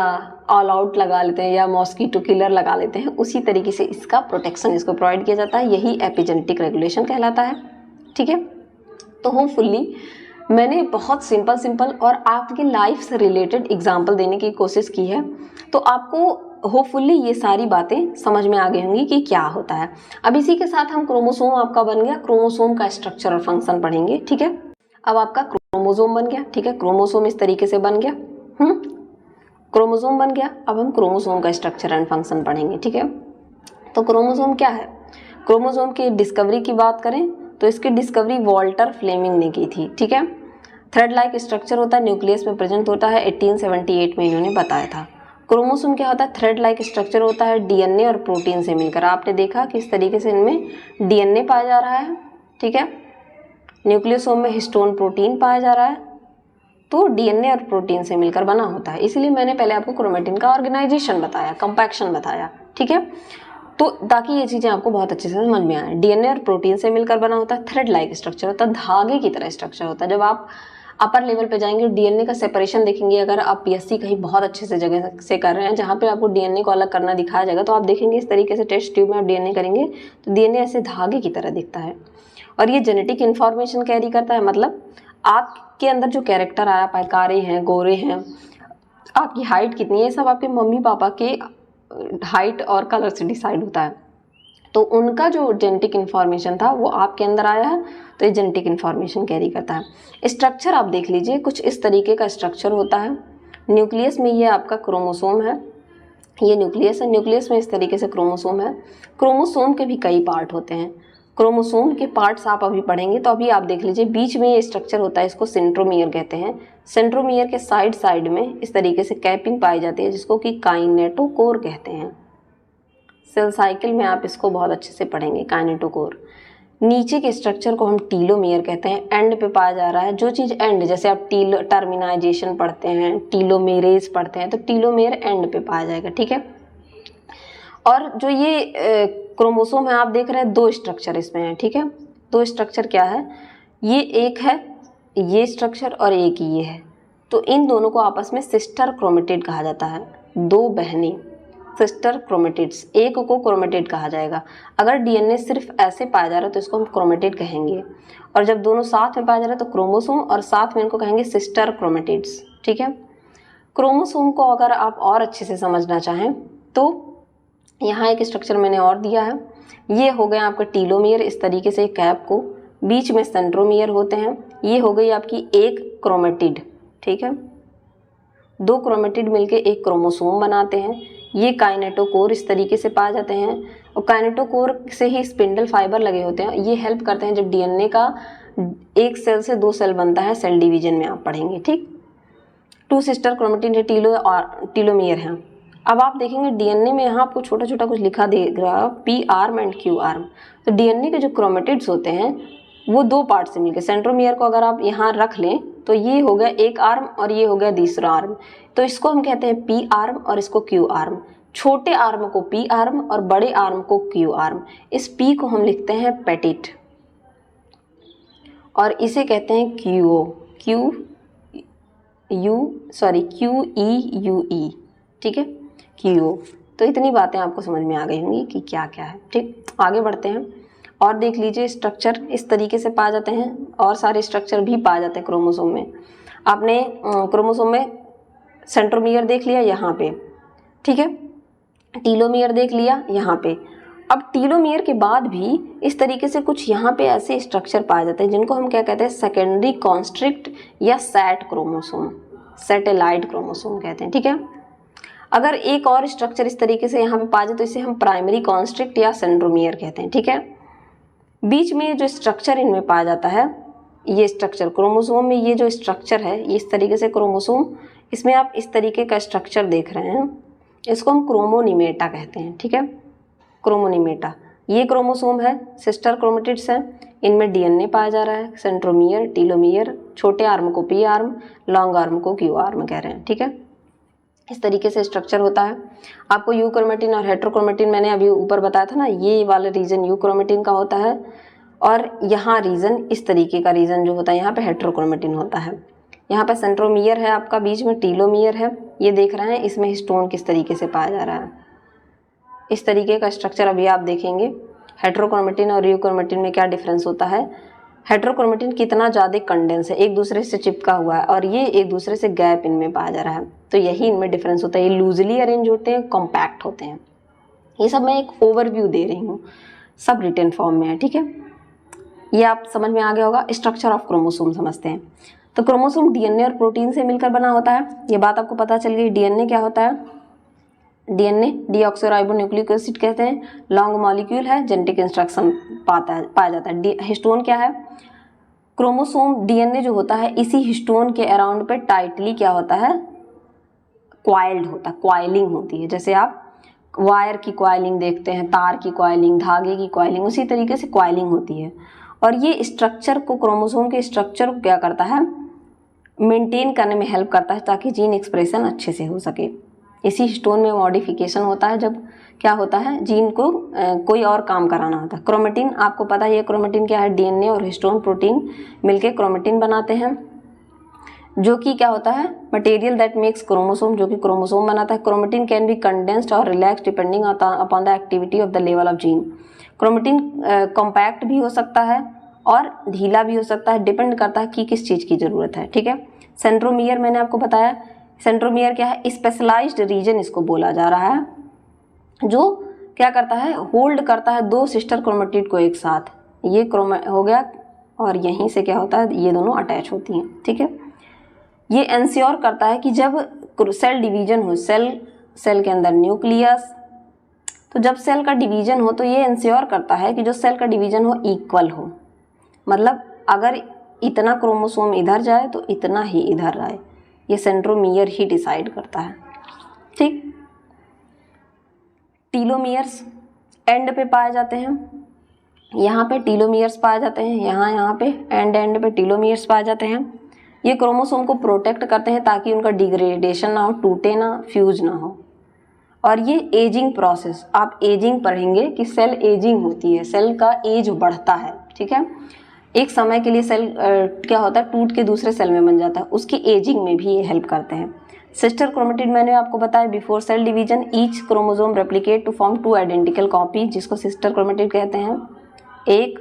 ऑल आउट लगा लेते हैं, या मॉस्किटो किलर लगा लेते हैं, उसी तरीके से इसका प्रोटेक्शन इसको प्रोवाइड किया जाता है। यही एपिजेनेटिक रेगुलेशन कहलाता है। ठीक है। तो होपफुली मैंने बहुत सिंपल और आपकी लाइफ से रिलेटेड एग्जाम्पल देने की कोशिश की है, तो आपको होपफुली ये सारी बातें समझ में आ गई होंगी कि क्या होता है। अब इसी के साथ हम क्रोमोसोम आपका बन गया, क्रोमोसोम का स्ट्रक्चर और फंक्शन पढ़ेंगे, ठीक है। अब आपका क्रोमोसोम बन गया, ठीक है, क्रोमोसोम इस तरीके से बन गया, क्रोमोसोम बन गया। अब हम क्रोमोसोम का स्ट्रक्चर एंड फंक्शन पढ़ेंगे, ठीक है। तो क्रोमोसोम क्या है? क्रोमोसोम की डिस्कवरी की बात करें तो इसकी डिस्कवरी वॉल्टर फ्लेमिंग ने की थी, ठीक है। थ्रेड लाइक स्ट्रक्चर होता है, न्यूक्लियस में प्रेजेंट होता है, 1878 में इन्होंने बताया था। क्रोमोसोम क्या होता है? थ्रेड लाइक स्ट्रक्चर होता है, डीएनए और प्रोटीन से मिलकर। आपने देखा किस तरीके से इनमें डीएनए पाया जा रहा है, ठीक है। न्यूक्लियोसोम में हिस्टोन प्रोटीन पाया जा रहा है, तो डीएनए और प्रोटीन से मिलकर बना होता है। इसीलिए मैंने पहले आपको क्रोमेटिन का ऑर्गेनाइजेशन बताया, कंपैक्शन बताया, ठीक है। तो ताकि ये चीज़ें आपको बहुत अच्छे से समझ में आए। डीएनए और प्रोटीन से मिलकर बना होता है, थ्रेड लाइक स्ट्रक्चर होता है, धागे की तरह स्ट्रक्चर होता है। जब आप अपर लेवल पे जाएंगे डीएनए का सेपरेशन देखेंगे, अगर आप पीएससी कहीं बहुत अच्छे से जगह से कर रहे हैं जहाँ पे आपको डीएनए को अलग करना दिखाया जाएगा, तो आप देखेंगे इस तरीके से टेस्ट ट्यूब में आप डीएनए करेंगे तो डीएनए ऐसे धागे की तरह दिखता है और ये जेनेटिक इन्फॉर्मेशन कैरी करता है। मतलब आपके अंदर जो कैरेक्टर आया, पाए कारे हैं, गोरे हैं, आपकी हाइट कितनी है, सब आपके मम्मी पापा के हाइट और कलर से डिसाइड होता है। तो उनका जो जेनेटिक इन्फॉर्मेशन था वो आपके अंदर आया है, तो ये जेनेटिक इन्फॉर्मेशन कैरी करता है। स्ट्रक्चर आप देख लीजिए, कुछ इस तरीके का स्ट्रक्चर होता है। न्यूक्लियस में ये आपका क्रोमोसोम है, ये न्यूक्लियस है, न्यूक्लियस में इस तरीके से क्रोमोसोम है। क्रोमोसोम के भी कई पार्ट होते हैं, क्रोमोसोम के पार्ट्स आप अभी पढ़ेंगे। तो अभी आप देख लीजिए बीच में ये स्ट्रक्चर होता है, इसको सेंट्रोमियर कहते हैं। सेंट्रोमियर के साइड में इस तरीके से कैपिंग पाई जाती है जिसको कि काइनेटोकोर कहते हैं। सेल साइकिल में आप इसको बहुत अच्छे से पढ़ेंगे, काइनेटोकोर। नीचे के स्ट्रक्चर को हम टीलोमियर कहते हैं, एंड पे पाया जा रहा है। जो चीज़ एंड, जैसे आप टर्मिनाइजेशन पढ़ते हैं, टीलोमेरेज पढ़ते हैं, तो टीलोमेयर एंड पे पाया जाएगा, ठीक है। और जो ये क्रोमोसोम है आप देख रहे हैं, दो स्ट्रक्चर इसमें है, ठीक है। दो स्ट्रक्चर क्या है? ये एक है ये स्ट्रक्चर और एक ये है, तो इन दोनों को आपस में सिस्टर क्रोमेटिड कहा जाता है। दो बहनें सिस्टर क्रोमेटिड्स, एक को क्रोमेटिड कहा जाएगा। अगर डीएनए सिर्फ ऐसे पाया जा रहा है तो इसको हम क्रोमेटिड कहेंगे, और जब दोनों साथ में पाया जा रहा है तो क्रोमोसोम, और साथ में इनको कहेंगे सिस्टर क्रोमेटिड्स, ठीक है। क्रोमोसोम को अगर आप और अच्छे से समझना चाहें तो यहाँ एक स्ट्रक्चर मैंने और दिया है। ये हो गया आपका टीलोमियर, इस तरीके से कैप को, बीच में सेंट्रोमियर होते हैं। ये हो गई आपकी एक क्रोमेटिड, ठीक है। दो क्रोमेटिड मिलके एक क्रोमोसोम बनाते हैं। ये काइनेटोकोर इस तरीके से पाए जाते हैं, और काइनेटोकोर से ही स्पिंडल फाइबर लगे होते हैं। ये हेल्प करते हैं जब डीएनए का एक सेल से दो सेल बनता है, सेल डिवीजन में आप पढ़ेंगे, ठीक। टू सिस्टर क्रोमेटिड है, टीलोमियर हैं। अब आप देखेंगे डीएनए में यहाँ आपको छोटा छोटा कुछ लिखा देगा, P arm and Q arm. तो डीएनए के जो क्रोमेटिड्स होते हैं वो दो पार्ट से मिलकर, सेंट्रोमियर को अगर आप यहाँ रख लें तो ये हो गया एक आर्म और ये हो गया दूसरा आर्म, तो इसको हम कहते हैं पी आर्म और इसको क्यू आर्म। छोटे आर्म को पी आर्म और बड़े आर्म को क्यू आर्म। इस पी को हम लिखते हैं पेटिट और इसे कहते हैं क्यू ई यू ई, ठीक है, क्यू। तो इतनी बातें आपको समझ में आ गई होंगी कि क्या क्या है, ठीक। आगे बढ़ते हैं और देख लीजिए स्ट्रक्चर इस तरीके से पाए जाते हैं, और सारे स्ट्रक्चर भी पाए जाते हैं क्रोमोसोम में। आपने क्रोमोसोम में सेंट्रोमियर देख लिया यहाँ पे, ठीक है, टीलोमियर देख लिया यहाँ पे। अब टीलोमियर के बाद भी इस तरीके से कुछ यहाँ पे ऐसे स्ट्रक्चर पाए जाते हैं जिनको हम क्या कहते हैं, सेकेंडरी कॉन्स्ट्रिक्ट या सैट क्रोमोसोम, सैटेलाइट क्रोमोसोम कहते हैं, ठीक है। अगर एक और स्ट्रक्चर इस तरीके से यहाँ पे पाया जाए तो इसे हम प्राइमरी कॉन्स्ट्रिक्ट या सेंट्रोमियर कहते हैं, ठीक है। बीच में जो स्ट्रक्चर इनमें पाया जाता है, ये स्ट्रक्चर क्रोमोसोम में, ये जो स्ट्रक्चर है ये इस तरीके से क्रोमोसोम, इसमें आप इस तरीके का स्ट्रक्चर देख रहे हैं, इसको हम क्रोमोनिमेटा कहते हैं, ठीक है, क्रोमोनिमेटा। ये क्रोमोसोम है, सिस्टर क्रोमेटिड्स हैं, इनमें डीएनए पाया जा रहा है, सेंट्रोमियर, टीलोमियर, छोटे आर्म को पी आर्म, लॉन्ग आर्म को क्यू आर्म कह रहे हैं, ठीक है। इस तरीके से स्ट्रक्चर होता है। आपको यूक्रोमेटिन और हेट्रोक्रोमेटिन मैंने अभी ऊपर बताया था ना, ये वाला रीजन यूक्रोमेटिन का होता है, और यहाँ रीजन इस तरीके का रीजन जो होता है यहाँ पे हेट्रोक्रोमेटिन होता है। यहाँ पे सेंट्रोमियर है आपका, बीच में टीलोमियर है, ये देख रहे हैं, इसमें हिस्टोन किस तरीके से पाया जा रहा है। इस तरीके का स्ट्रक्चर अभी आप देखेंगे। हेट्रोक्रोमेटिन और यूक्रोमेटिन में क्या डिफरेंस होता है, हेट्रोक्रोमेटिन कितना ज़्यादा कंडेंस है, एक दूसरे से चिपका हुआ है, और ये एक दूसरे से गैप इनमें पाया जा रहा है। तो यही इनमें डिफरेंस होता है, ये लूजली अरेंज होते हैं, कॉम्पैक्ट होते हैं। ये सब मैं एक ओवरव्यू दे रही हूँ, सब रिटन फॉर्म में है, ठीक है। ये आप समझ में आ गया होगा। स्ट्रक्चर ऑफ क्रोमोसोम समझते हैं। तो क्रोमोसोम डीएनए और प्रोटीन से मिलकर बना होता है, ये बात आपको पता चल गई। डीएनए क्या होता है? डीएनए डीऑक्सीराइबोन्यूक्लिक एसिड कहते हैं, लॉन्ग मॉलिक्यूल है, जेनेटिक इंस्ट्रक्शन पाया जाता है। हिस्टोन क्या है? क्रोमोसोम डीएनए जो होता है इसी हिस्टोन के अराउंड पे टाइटली क्या होता है? क्वाइल्ड होता है, क्वाइलिंग होती है। जैसे आप वायर की क्वाइलिंग देखते हैं, तार की क्वाइलिंग, धागे की क्वाइलिंग, उसी तरीके से क्वाइलिंग होती है। और ये स्ट्रक्चर को, क्रोमोसोम के स्ट्रक्चर को क्या करता है? मेंटेन करने में हेल्प करता है, ताकि जीन एक्सप्रेशन अच्छे से हो सके। इसी हिस्टोन में मॉडिफिकेशन होता है जब क्या होता है, जीन को कोई और काम कराना होता है। क्रोमेटिन आपको पता है, ये क्रोमेटिन क्या है? डीएनए और हिस्टोन प्रोटीन मिलके क्रोमेटिन बनाते हैं, जो कि क्या होता है? मटेरियल दैट मेक्स क्रोमोसोम, जो कि क्रोमोसोम बनाता है। क्रोमेटिन कैन बी कंडेंस्ड और relax depending upon the activity of the level of gene. Chromatin compact भी हो सकता है और ढीला भी हो सकता है, डिपेंड करता है कि किस चीज़ की ज़रूरत है, ठीक है। सेंट्रोमियर मैंने आपको बताया, सेंट्रोमियर क्या है? स्पेशलाइज्ड रीजन इसको बोला जा रहा है, जो क्या करता है? होल्ड करता है दो सिस्टर क्रोमेटिड को एक साथ। ये हो गया, और यहीं से क्या होता है? ये दोनों अटैच होती हैं, ठीक है। ये इंश्योर करता है कि जब सेल डिवीजन हो, सेल के अंदर न्यूक्लियस, तो जब सेल का डिवीजन हो तो ये इंश्योर करता है कि जो सेल का डिवीजन हो इक्वल हो। मतलब अगर इतना क्रोमोसोम इधर जाए तो इतना ही इधर आए, ये सेंट्रोमियर ही डिसाइड करता है, ठीक। टीलोमियर्स एंड पे पाए जाते हैं, यहाँ पे टीलोमियर्स पाए जाते हैं, यहाँ पे एंड पे टीलोमियर्स पाए जाते हैं। ये क्रोमोसोम को प्रोटेक्ट करते हैं ताकि उनका डिग्रेडेशन ना हो, टूटे ना, फ्यूज ना हो। और ये एजिंग प्रोसेस, आप एजिंग पढ़ेंगे कि सेल एजिंग होती है, सेल का एज बढ़ता है, ठीक है। एक समय के लिए सेल क्या होता है? टूट के दूसरे सेल में बन जाता है, उसकी एजिंग में भी ये हेल्प करते हैं। सिस्टर क्रोमेटिड मैंने आपको बताया, before cell division each chromosome replicate to form 2 identical copy, जिसको सिस्टर क्रोमेटिड कहते हैं। 1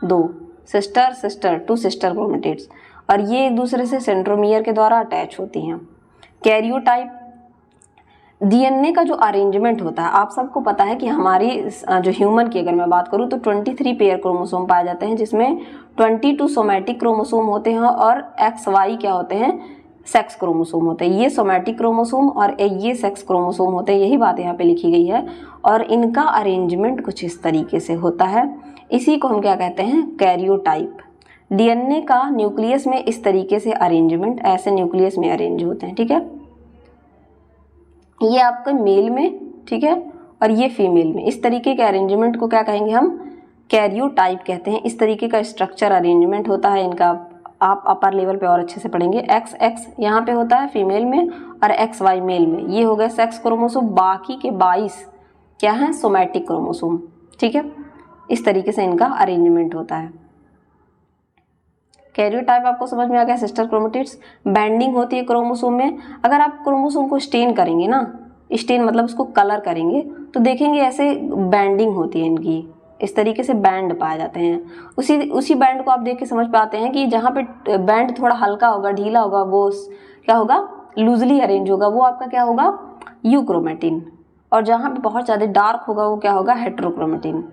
2 सिस्टर 2 सिस्टर क्रोमेटिड्स, और ये एक दूसरे से सेंट्रोमियर के द्वारा अटैच होती हैं। कैरियोटाइप, डीएनए का जो अरेंजमेंट होता है, आप सबको पता है कि हमारी जो ह्यूमन की अगर मैं बात करूँ तो 23 पेयर क्रोमोसोम पाए जाते हैं, जिसमें 22 सोमैटिक क्रोमोसोम होते हैं और XY क्या होते हैं? सेक्स क्रोमोसोम होते हैं। ये सोमैटिक क्रोमोसोम और ये सेक्स क्रोमोसोम होते हैं, यही बात यहाँ पे लिखी गई है। और इनका अरेंजमेंट कुछ इस तरीके से होता है, इसी को हम क्या कहते हैं? कैरियोटाइप। डीएनए का न्यूक्लियस में इस तरीके से अरेंजमेंट, ऐसे न्यूक्लियस में अरेंज होते हैं, ठीक है। ये आपके मेल में, ठीक है, और ये फीमेल में। इस तरीके के अरेंजमेंट को क्या कहेंगे हम? कैरियोटाइप कहते हैं। इस तरीके का स्ट्रक्चर अरेंजमेंट होता है इनका, आप अपर लेवल पे और अच्छे से पढ़ेंगे। XX यहाँ पे होता है फीमेल में, और XY मेल में। ये हो गए सेक्स क्रोमोसोम, बाकी के 22 क्या हैं? सोमैटिक क्रोमोसोम, ठीक है। इस तरीके से इनका अरेंजमेंट होता है। कैरियोटाइप आपको समझ में आ गया। सिस्टर क्रोमेटिड्स, बैंडिंग होती है क्रोमोसोम में। अगर आप क्रोमोसोम को स्टेन करेंगे ना, स्टेन मतलब उसको कलर करेंगे, तो देखेंगे ऐसे बैंडिंग होती है इनकी, इस तरीके से बैंड पाए जाते हैं। उसी बैंड को आप देख के समझ पाते हैं कि जहाँ पे बैंड थोड़ा हल्का होगा, ढीला होगा, वो क्या होगा? लूजली अरेंज होगा, वो आपका क्या होगा? यूक्रोमेटिन। और जहाँ पे बहुत ज़्यादा डार्क होगा वो क्या होगा? हेट्रोक्रोमेटिन।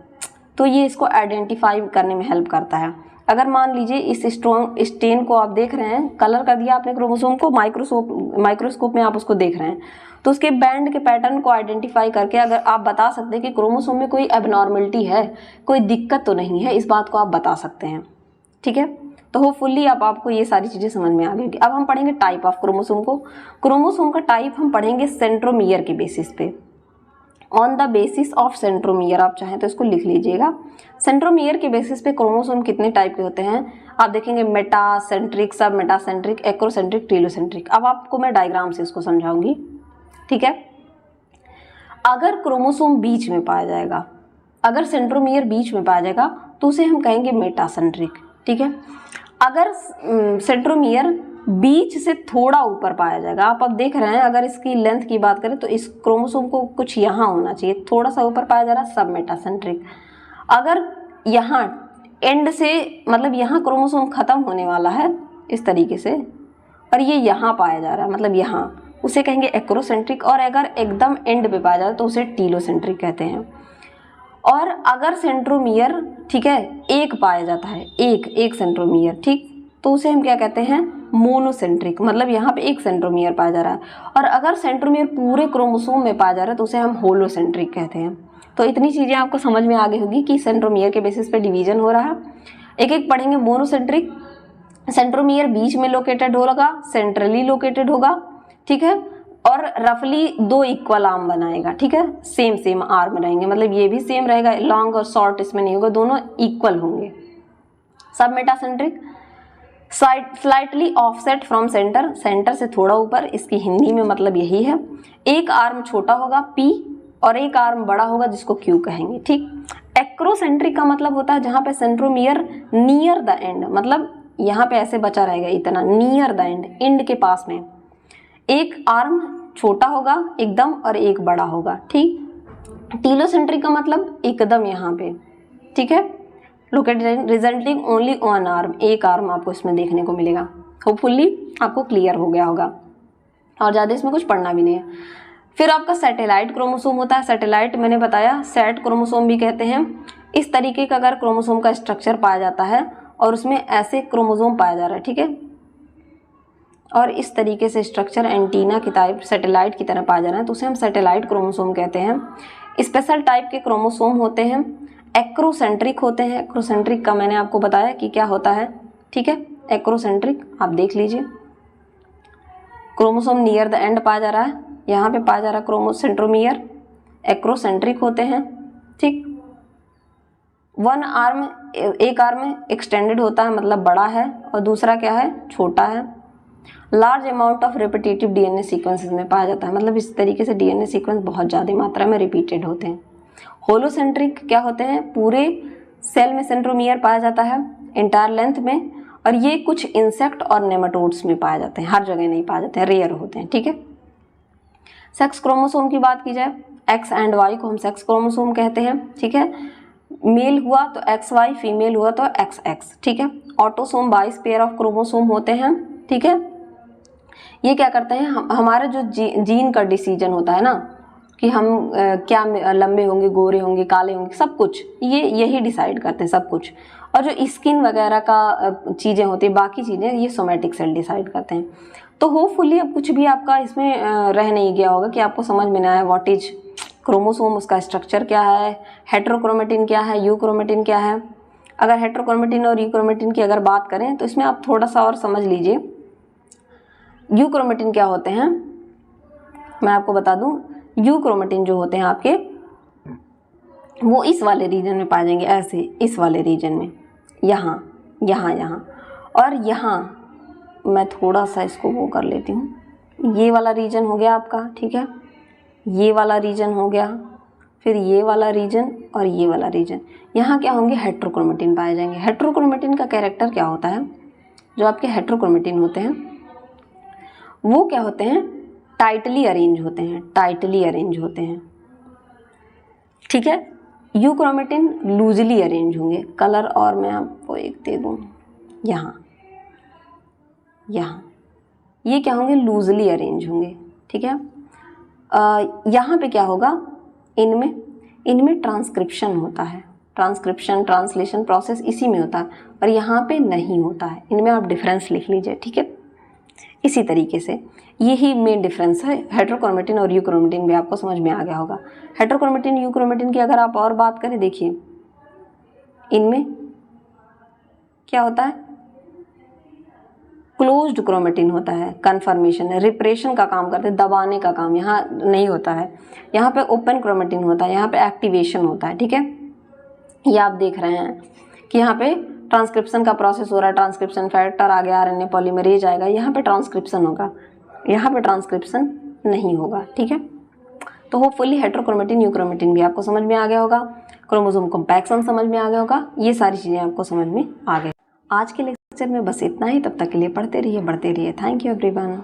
तो ये इसको आइडेंटिफाई करने में हेल्प करता है। अगर मान लीजिए इस स्टेन को आप देख रहे हैं, कलर कर दिया आपने क्रोमोसोम को, माइक्रोस्कोप में आप उसको देख रहे हैं, तो उसके बैंड के पैटर्न को आइडेंटिफाई करके अगर आप बता सकते हैं कि क्रोमोसोम में कोई एबनॉर्मलिटी है, कोई दिक्कत तो नहीं है, इस बात को आप बता सकते हैं, ठीक है। तो होपफुली आपको ये सारी चीज़ें समझ में आ गई। अब हम पढ़ेंगे टाइप ऑफ क्रोमोसोम को। क्रोमोसोम का टाइप हम पढ़ेंगे सेंट्रोमियर के बेसिस पे, on the basis of centromere. आप चाहें तो इसको लिख लीजिएगा। सेंट्रोमियर के बेसिस पे क्रोमोसोम कितने टाइप के होते हैं आप देखेंगे? मेटासेंट्रिक, सब मेटासेंट्रिक, एक्रोसेंट्रिक, टीलोसेंट्रिक। अब आपको मैं डायग्राम से इसको समझाऊंगी, ठीक है। अगर क्रोमोसोम बीच में पाया जाएगा, अगर सेंट्रोमियर बीच में पाया जाएगा तो उसे हम कहेंगे मेटासेंट्रिक, ठीक है। अगर सेंट्रोमियर बीच से थोड़ा ऊपर पाया जाएगा, आप अब देख रहे हैं, अगर इसकी लेंथ की बात करें तो इस क्रोमोसोम को कुछ यहाँ होना चाहिए, थोड़ा सा ऊपर पाया जा रहा है, सब मेटासेंट्रिक। अगर यहाँ एंड से मतलब यहाँ क्रोमोसोम ख़त्म होने वाला है इस तरीके से, और ये यहाँ पाया जा रहा है, मतलब यहाँ, उसे कहेंगे एक्रोसेंट्रिक। और अगर एकदम एंड पे पाया जाए तो उसे टीलोसेंट्रिक कहते हैं। और अगर सेंट्रोमियर, ठीक है, एक पाया जाता है, एक सेंट्रोमियर, ठीक, तो उसे हम क्या कहते हैं, मोनोसेंट्रिक, मतलब यहाँ पे एक सेंट्रोमियर पाया जा रहा है। और अगर सेंट्रोमियर पूरे क्रोमोसोम में पाया जा रहा है तो उसे हम होलोसेंट्रिक कहते हैं। तो इतनी चीज़ें आपको समझ में आ गई होगी कि सेंट्रोमियर के बेसिस पे डिवीजन हो रहा है। एक एक पढ़ेंगे। मोनोसेंट्रिक, सेंट्रोमियर बीच में लोकेटेड होगा, सेंट्रली लोकेटेड होगा, ठीक है, और रफली 2 इक्वल आर्म बनाएगा, ठीक है, सेम आर्म रहेंगे, मतलब ये भी सेम रहेगा, लॉन्ग और शॉर्ट इसमें नहीं होगा, दोनों इक्वल होंगे। सब metacentric, slightly offset from centre, centre से थोड़ा ऊपर, इसकी हिंदी में मतलब यही है। एक आर्म छोटा होगा P और एक आर्म बड़ा होगा जिसको Q कहेंगे, ठीक। एक्रोसेंट्रिक का मतलब होता है जहाँ पे सेंट्रोमियर नियर द एंड, मतलब यहाँ पे ऐसे बचा रहेगा इतना, नियर द एंड के पास में, एक आर्म छोटा होगा एकदम और एक बड़ा होगा, ठीक। टीलोसेंट्रिक का मतलब एकदम यहाँ पे, ठीक है, located resulting only on arm, एक आर्म आपको इसमें देखने को मिलेगा। होपफुली आपको क्लियर हो गया होगा और ज़्यादा इसमें कुछ पढ़ना भी नहीं है। फिर आपका सैटेलाइट क्रोमोसोम होता है। सैटेलाइट मैंने बताया, सैट क्रोमोसोम भी कहते हैं। इस तरीके का अगर क्रोमोसोम का स्ट्रक्चर पाया जाता है और उसमें ऐसे क्रोमोसोम पाया जा रहा है, ठीक है, और इस तरीके से स्ट्रक्चर एंटीना की टाइप सैटेलाइट की तरह पाया जा रहा है तो उसे हम सैटेलाइट क्रोमोसोम कहते हैं। स्पेशल टाइप के क्रोमोसोम होते हैं, एक्रोसेंट्रिक होते हैं। एक्रोसेंट्रिक का मैंने आपको बताया कि क्या होता है, ठीक है, एक्रोसेंट्रिक आप देख लीजिए, क्रोमोसोम नियर द एंड पाया जा रहा है, यहाँ पे पाया जा रहा है क्रोमोसेंट्रोमियर, एक्रोसेंट्रिक होते हैं, ठीक। वन आर्म, एक आर्म एक्सटेंडेड होता है मतलब बड़ा है और दूसरा क्या है, छोटा है। Large amount of repetitive DNA sequences में पाया जाता है, मतलब इस तरीके से डीएनए सीक्वेंस बहुत ज़्यादा मात्रा में रिपीटेड होते हैं। होलोसेंट्रिक क्या होते हैं, पूरे सेल में सेंट्रोमियर पाया जाता है एंटायर लेंथ में, और ये कुछ इंसेक्ट और नेमाटोड्स में पाए जाते हैं, हर जगह नहीं पाए जाते हैं, रेयर होते हैं, ठीक है। सेक्स क्रोमोसोम की बात की जाए, एक्स एंड वाई को हम सेक्स क्रोमोसोम कहते हैं, ठीक है। मेल हुआ तो XY, फीमेल हुआ तो XX, ठीक है। ऑटोसोम 22 पेयर ऑफ क्रोमोसोम होते हैं, ठीक है। ये क्या करते हैं, हमारे जो जीन का डिसीजन होता है ना कि हम क्या लंबे होंगे, गोरे होंगे, काले होंगे, सब कुछ ये यही डिसाइड करते हैं, सब कुछ। और जो स्किन वगैरह का चीज़ें होती हैं, बाकी चीज़ें ये सोमैटिक सेल डिसाइड करते हैं। तो होपफुली अब कुछ भी आपका इसमें रह नहीं गया होगा कि आपको समझ में ना आया व्हाट इज क्रोमोसोम, उसका स्ट्रक्चर क्या है, हेट्रोक्रोमेटिन क्या है, यूक्रोमेटिन क्या है। अगर हेट्रोक्रोमेटिन और यूक्रोमेटिन की अगर बात करें तो इसमें आप थोड़ा सा और समझ लीजिए। यूक्रोमेटिन क्या होते हैं मैं आपको बता दूं, यूक्रोमेटिन जो होते हैं आपके वो इस वाले रीजन में पाए जाएंगे, ऐसे इस वाले रीजन में, यहाँ यहाँ यहाँ और यहाँ। मैं थोड़ा सा इसको वो कर लेती हूँ, ये वाला रीजन हो गया आपका, ठीक है, ये वाला रीजन हो गया, फिर ये वाला रीजन और ये वाला रीजन। यहाँ क्या होंगे, हेट्रोक्रोमेटिन पाए जाएंगे। हेट्रोक्रोमेटिन का कैरेक्टर क्या होता है, जो आपके हेट्रोक्रोमेटिन होते हैं वो क्या होते हैं, टाइटली अरेंज होते हैं, टाइटली अरेंज होते हैं, ठीक है। यूक्रोमेटिन लूजली अरेंज होंगे। कलर और मैं आपको एक दे दूँ, यहाँ यहाँ ये क्या होंगे, लूजली अरेंज होंगे, ठीक है। यहाँ पे क्या होगा, इनमें ट्रांसक्रिप्शन होता है, ट्रांसक्रिप्शन ट्रांसलेशन प्रोसेस इसी में होता है, और यहाँ पे नहीं होता है। इनमें आप डिफरेंस लिख लीजिए, ठीक है। इसी तरीके से यही मेन डिफरेंस है हेट्रोक्रोमेटिन और यूक्रोमेटिन भी, आपको समझ में आ गया होगा। हेट्रोक्रोमेटिन यूक्रोमेटिन की अगर आप और बात करें, देखिए इनमें क्या होता है, क्लोज्ड क्रोमेटिन होता है, कन्फर्मेशन है, रिप्रेशन का काम करते हैं, दबाने का काम यहाँ नहीं होता है। यहाँ पे ओपन क्रोमेटिन होता है, यहाँ पे एक्टिवेशन होता है, ठीक है। ये आप देख रहे हैं कि यहाँ पे ट्रांसक्रिप्शन का प्रोसेस हो रहा है, ट्रांसक्रिप्शन फैक्टर आ गया, RNA पॉलीमरेज आएगा, यहाँ पे ट्रांसक्रिप्शन होगा, यहाँ पे ट्रांसक्रिप्शन नहीं होगा, ठीक है। तो होपफुली हेट्रोक्रोमेटिन यूक्रोमेटिन भी आपको समझ में आ गया होगा, क्रोमोसोम कॉम्पैक्शन समझ में आ गया होगा, ये सारी चीज़ें आपको समझ में आ गई। आज के लेक्चर में बस इतना ही, तब तक के लिए पढ़ते रहिए, बढ़ते रहिए। Thank you everyone.